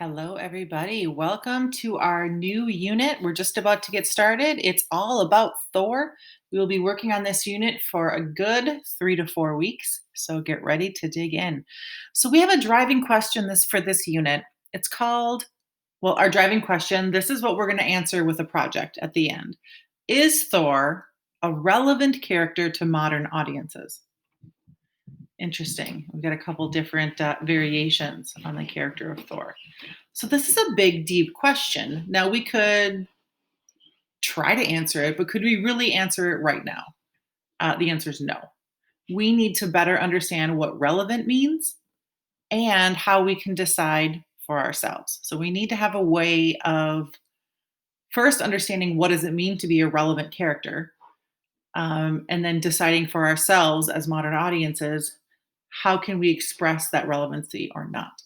Hello, everybody. Welcome to our new unit. We're just about to get started. It's all about Thor. We will be working on this unit for a good 3 to 4 weeks. So get ready to dig in. So we have a driving question for this unit. It's called, well, our driving question. This is what we're going to answer with a project at the end. Is Thor a relevant character to modern audiences? Interesting. We've got a couple different variations on the character of Thor. So this is a big, deep question. Now we could try to answer it, but could we really answer it right now? The answer is no. We need to better understand what relevant means and how we can decide for ourselves. So we need to have a way of first understanding what does it mean to be a relevant character, and then deciding for ourselves as modern audiences, how can we express that relevancy or not?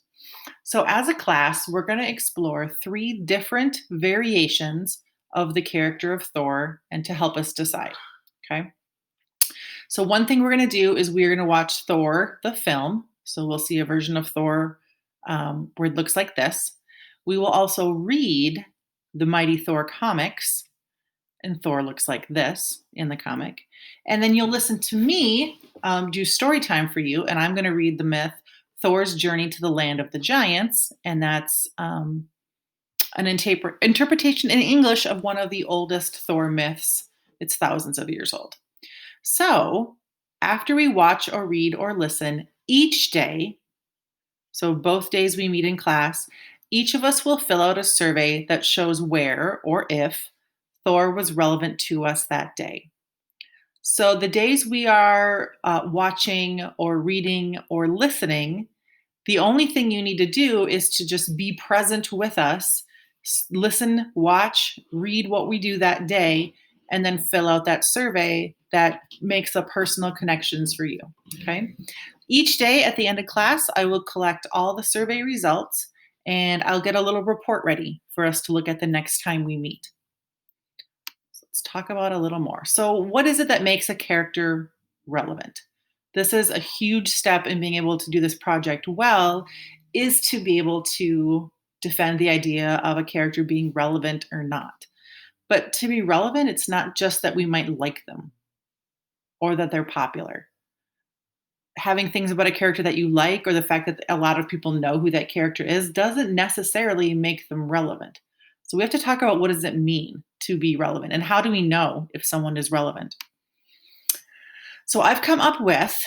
So, as a class, we're going to explore 3 different variations of the character of Thor and to help us decide. Okay. So, one thing we're going to do is we're going to watch Thor, the film. So, we'll see a version of Thor where it looks like this. We will also read the Mighty Thor comics, and Thor looks like this in the comic. And then you'll listen to me do story time for you, and I'm going to read the myth Thor's Journey to the Land of the Giants, and that's an interpretation in English of one of the oldest Thor myths. It's thousands of years old. So, after we watch or read or listen each day, so both days we meet in class, each of us will fill out a survey that shows where or if Thor was relevant to us that day. So, the days we are watching or reading or listening, the only thing you need to do is to just be present with us, listen, watch, read what we do that day, and then fill out that survey that makes up personal connections for you. Okay. Each day at the end of class, I will collect all the survey results and I'll get a little report ready for us to look at the next time we meet. So let's talk about it a little more. So, what is it that makes a character relevant? This is a huge step in being able to do this project well, is to be able to defend the idea of a character being relevant or not. But to be relevant, it's not just that we might like them or that they're popular. Having things about a character that you like or the fact that a lot of people know who that character is doesn't necessarily make them relevant. So we have to talk about what does it mean to be relevant and how do we know if someone is relevant? So I've come up with,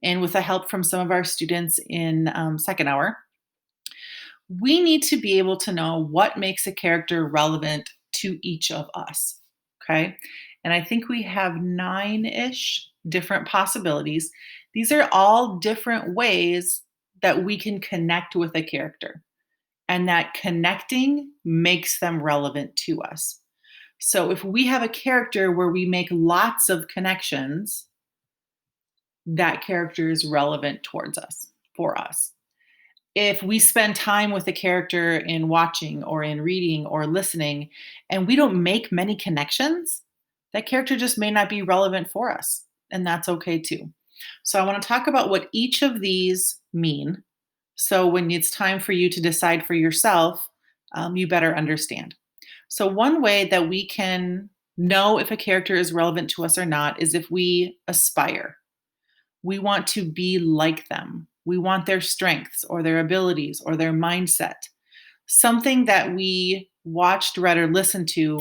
and with the help from some of our students in second hour, we need to be able to know what makes a character relevant to each of us. Okay. And I think we have 9-ish different possibilities. These are all different ways that we can connect with a character, and that connecting makes them relevant to us. So if we have a character where we make lots of connections, that character is relevant towards us, for us. If we spend time with a character in watching or in reading or listening and we don't make many connections, that character just may not be relevant for us. And that's okay too. So I want to talk about what each of these mean. So when it's time for you to decide for yourself, you better understand. So one way that we can know if a character is relevant to us or not is if we aspire. We want to be like them. We want their strengths or their abilities or their mindset. Something that we watched, read, or listened to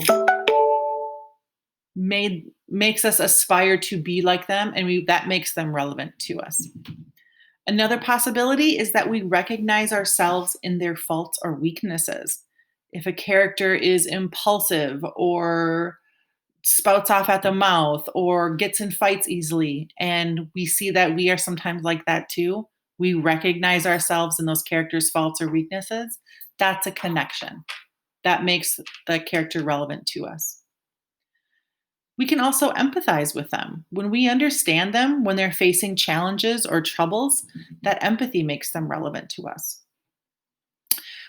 makes us aspire to be like them, and that makes them relevant to us. Another possibility is that we recognize ourselves in their faults or weaknesses. If a character is impulsive or spouts off at the mouth or gets in fights easily, and we see that we are sometimes like that too, we recognize ourselves in those characters' faults or weaknesses, that's a connection. That makes the character relevant to us. We can also empathize with them. When we understand them, when they're facing challenges or troubles, that empathy makes them relevant to us.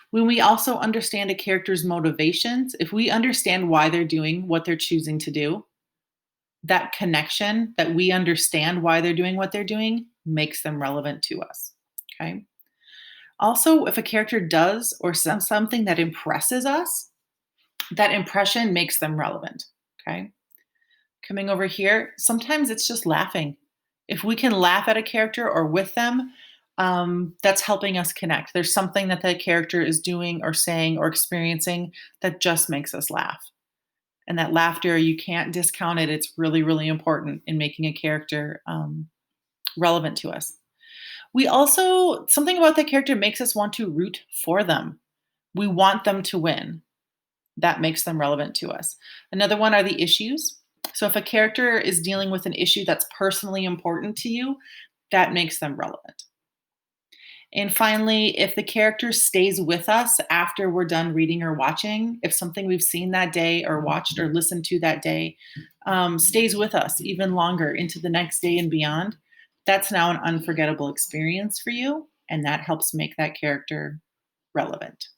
When we also understand a character's motivations, if we understand why they're doing what they're choosing to do, that connection that we understand why they're doing what they're doing makes them relevant to us. Okay. Also, if a character does or says something that impresses us, that impression makes them relevant. Okay. Coming over here, sometimes it's just laughing. If we can laugh at a character or with them, that's helping us connect. There's something that that character is doing or saying or experiencing that just makes us laugh. And that laughter, you can't discount it. It's really, really important in making a character relevant to us. We also, something about that character makes us want to root for them. We want them to win. That makes them relevant to us. Another one are the issues. So if a character is dealing with an issue that's personally important to you, that makes them relevant. And finally, if the character stays with us after we're done reading or watching, if something we've seen that day or watched or listened to that day stays with us even longer into the next day and beyond, that's now an unforgettable experience for you. And that helps make that character relevant.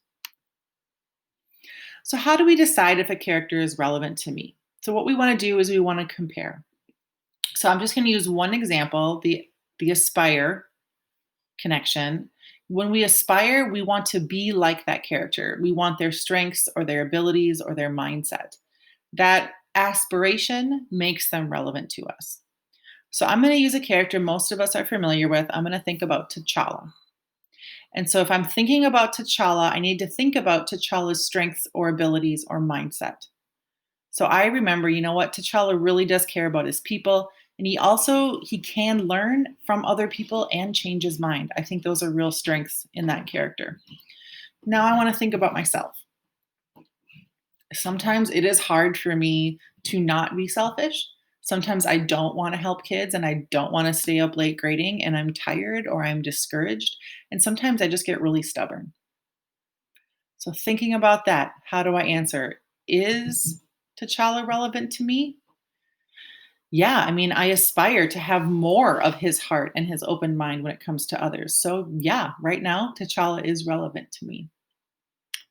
So, how do we decide if a character is relevant to me? So, what we want to do is we want to compare. So, I'm just going to use one example, the aspire connection. When we aspire, we want to be like that character. We want their strengths or their abilities or their mindset. That aspiration makes them relevant to us. So I'm going to use a character most of us are familiar with. I'm going to think about T'Challa. And so if I'm thinking about T'Challa, I need to think about T'Challa's strengths or abilities or mindset. So I remember, you know what, T'Challa really does care about his people. And he can learn from other people and change his mind. I think those are real strengths in that character. Now I want to think about myself. Sometimes it is hard for me to not be selfish. Sometimes I don't want to help kids and I don't want to stay up late grading and I'm tired or I'm discouraged. And sometimes I just get really stubborn. So thinking about that, how do I answer? Is T'Challa relevant to me? Yeah, I mean, I aspire to have more of his heart and his open mind when it comes to others. So, yeah, right now, T'Challa is relevant to me.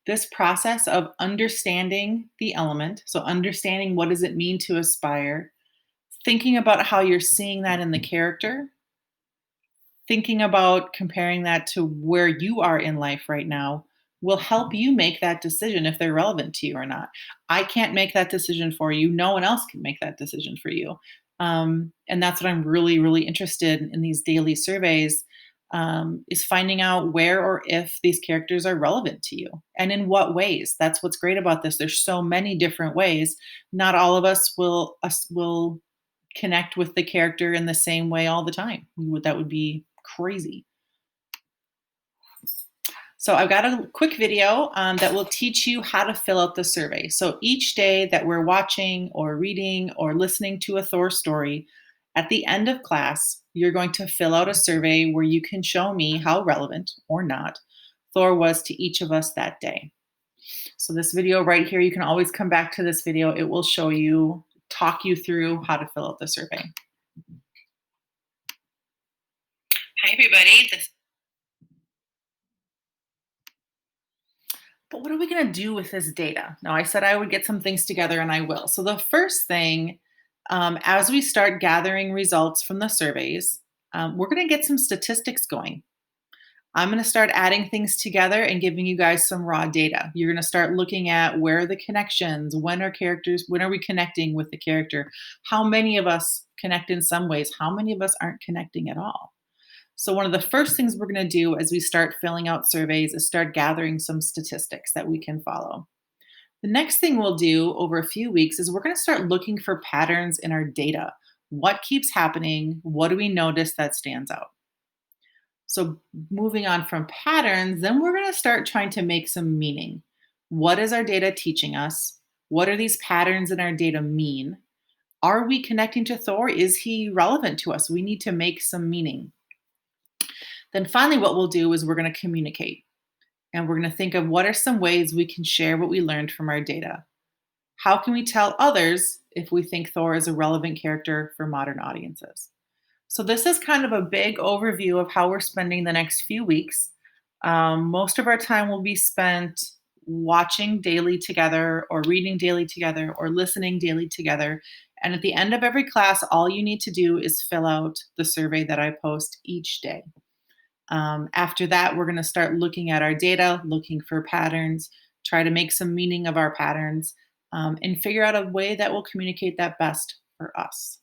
This process of understanding the element, so understanding what does it mean to aspire, thinking about how you're seeing that in the character, thinking about comparing that to where you are in life right now will help you make that decision if they're relevant to you or not. I can't make that decision for you. No one else can make that decision for you. And that's what I'm really, really interested in these daily surveys is finding out where or if these characters are relevant to you and in what ways. That's what's great about this. There's so many different ways. Not all of us will connect with the character in the same way all the time. That would be crazy. So I've got a quick video that will teach you how to fill out the survey. So each day that we're watching or reading or listening to a Thor story, at the end of class, you're going to fill out a survey where you can show me how relevant or not Thor was to each of us that day. So this video right here, you can always come back to this video. It will show you, talk you through how to fill out the survey. Hi, everybody. But what are we going to do with this data? Now, I said I would get some things together, and I will. So the first thing, as we start gathering results from the surveys, we're going to get some statistics going. I'm going to start adding things together and giving you guys some raw data. You're going to start looking at where are the connections, when are we connecting with the character? How many of us connect in some ways? How many of us aren't connecting at all? So one of the first things we're going to do as we start filling out surveys is start gathering some statistics that we can follow. The next thing we'll do over a few weeks is we're going to start looking for patterns in our data. What keeps happening? What do we notice that stands out? So moving on from patterns, then we're going to start trying to make some meaning. What is our data teaching us? What are these patterns in our data mean? Are we connecting to Thor? Is he relevant to us? We need to make some meaning. Then finally, what we'll do is we're going to communicate. And we're going to think of what are some ways we can share what we learned from our data. How can we tell others if we think Thor is a relevant character for modern audiences? So this is kind of a big overview of how we're spending the next few weeks. Most of our time will be spent watching daily together or reading daily together or listening daily together. And at the end of every class, all you need to do is fill out the survey that I post each day. After that, we're going to start looking at our data, looking for patterns, try to make some meaning of our patterns, and figure out a way that will communicate that best for us.